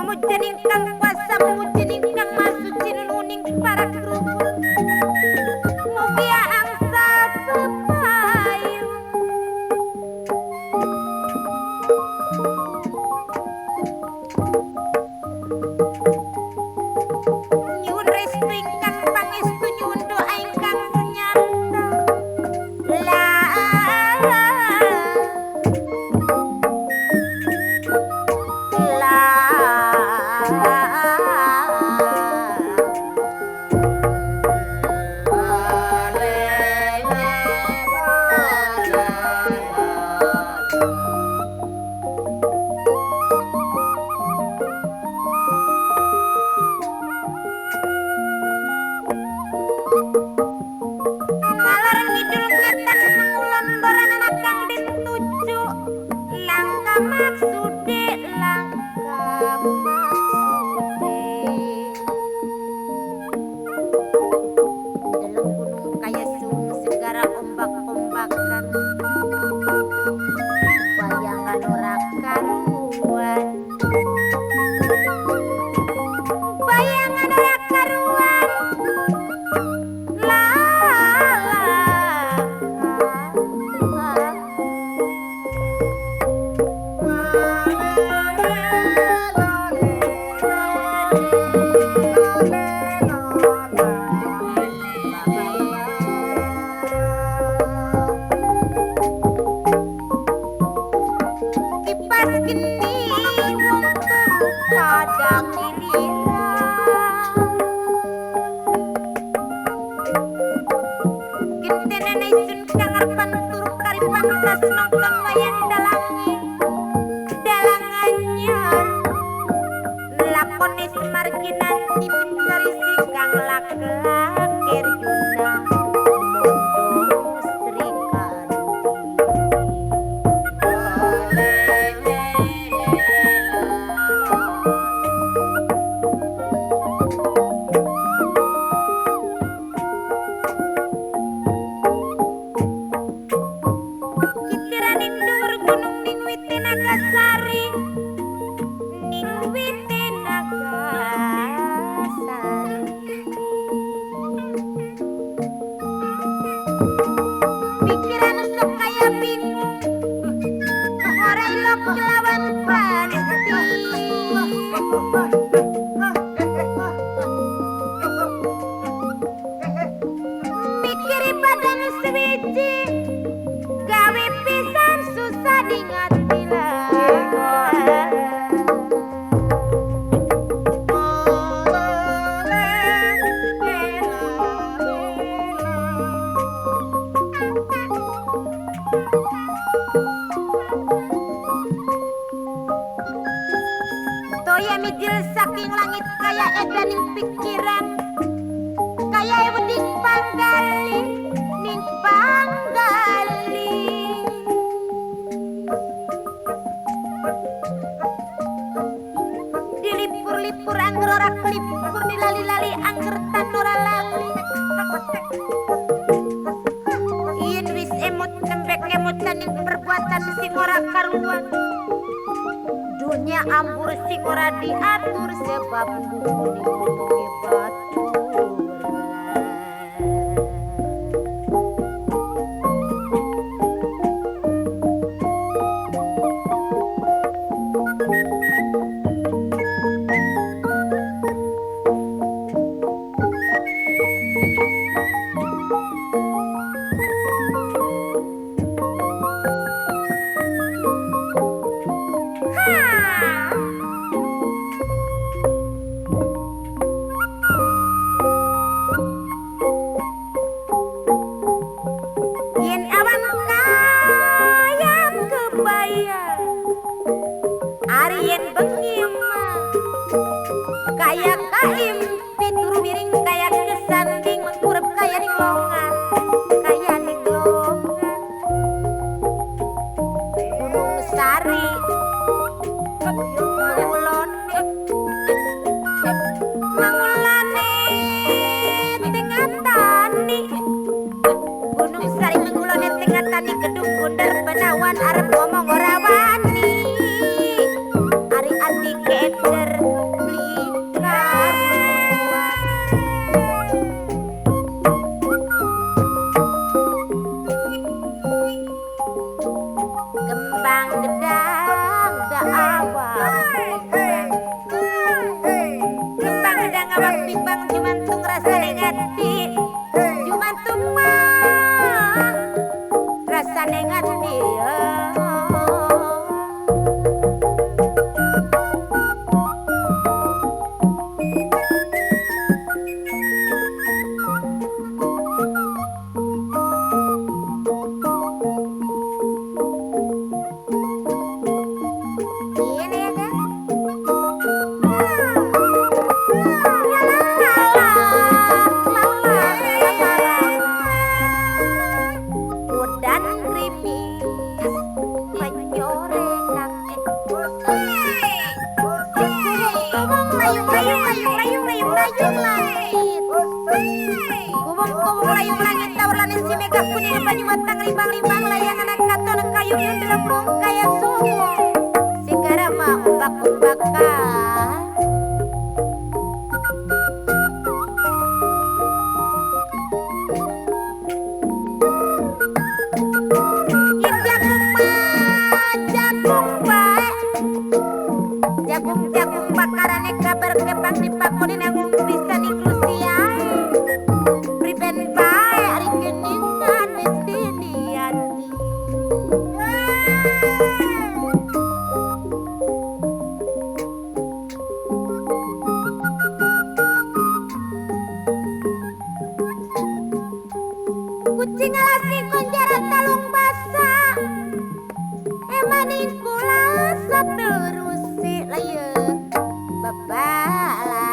memujening kang kuasa memujening kang masuci nuning para kerubung mugia angsa pepayu nyuwun restu ingkang pangestu nyuwun doa ingkang sunyata Ngalor ngidul ngetan mengulon boran anak kang dituju langka maksude langka maksude dalam gunung kaya sungai segara ombak-ombakan bayangan ora karuan bayangan ora karuan kipas geni wong turu kadang kintenane sun kang arepan turu kari pantas nonton wayang dalangi dalangannyar lakone Semar kinanti pintarisi kang lak-lakir Yuna mondo Sri Kitiraning dhuwur gunung ning wite Nagasari ning wite Nagasari pikiran sok kaya bingung ora ilok kelawan pasti pikiri badan suwiji gawe pisan susah dingatila toya mijil saking langit kaya edaning pikiran kaya weding panggali ning panggali dilipur-lipur angger ora kelipur dilali-lali angger tan ora lali yen wis emot tembek emotan ning perbuatan sing ora karuan dunia ambur sing ora diatur sebab bumi ngomonge batur yen awan kayang kebayang ari yen bengi mah kaya kaimpi turu miring kaya kesanding urip kaya ning longan Gunung Sari mangulane tengah tani Gunung Sari mangulane tengah tani gedung bundar Benawan arep ngomong ora wani ari ati keder layung langit. Kubung-kubung layung langit tawar lanin si mega kuning banyu matang limbang-limbang layangan katon kayu yang delembung kaya sumo. Sigara mah umbak-umbakan. Jagung bakaran kabar kepang dipakunin yang bisa niklusiai priben bae ari geningan mesti diati kucing alasi konjara talung basah emanin kula saterusi laye babala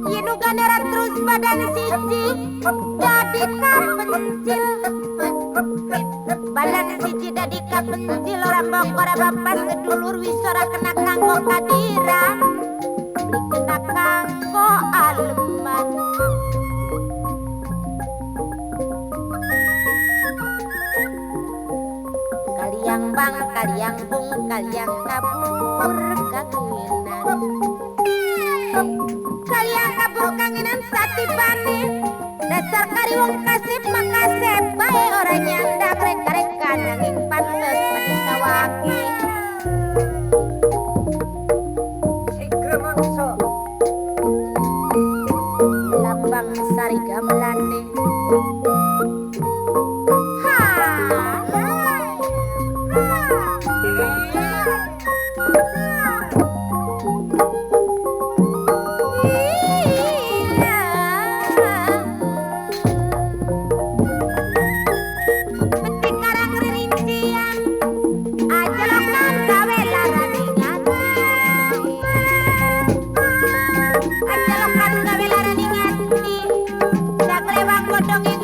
Yinu ganera terus badan siji jadi kapencil badan siji jadi kapencil orang bokora bapak sedulur wisora kena kanggo kadiran beli kena kanggo aleman kaliang bang, kaliang bung, kaliang kabur kangenan kaliang kabur kangenan satibane dasar kariwong kasep makasep bae orang nyandak rek-rekan nanging pantes menitawaki sigremangso lambang sari gamelane Godong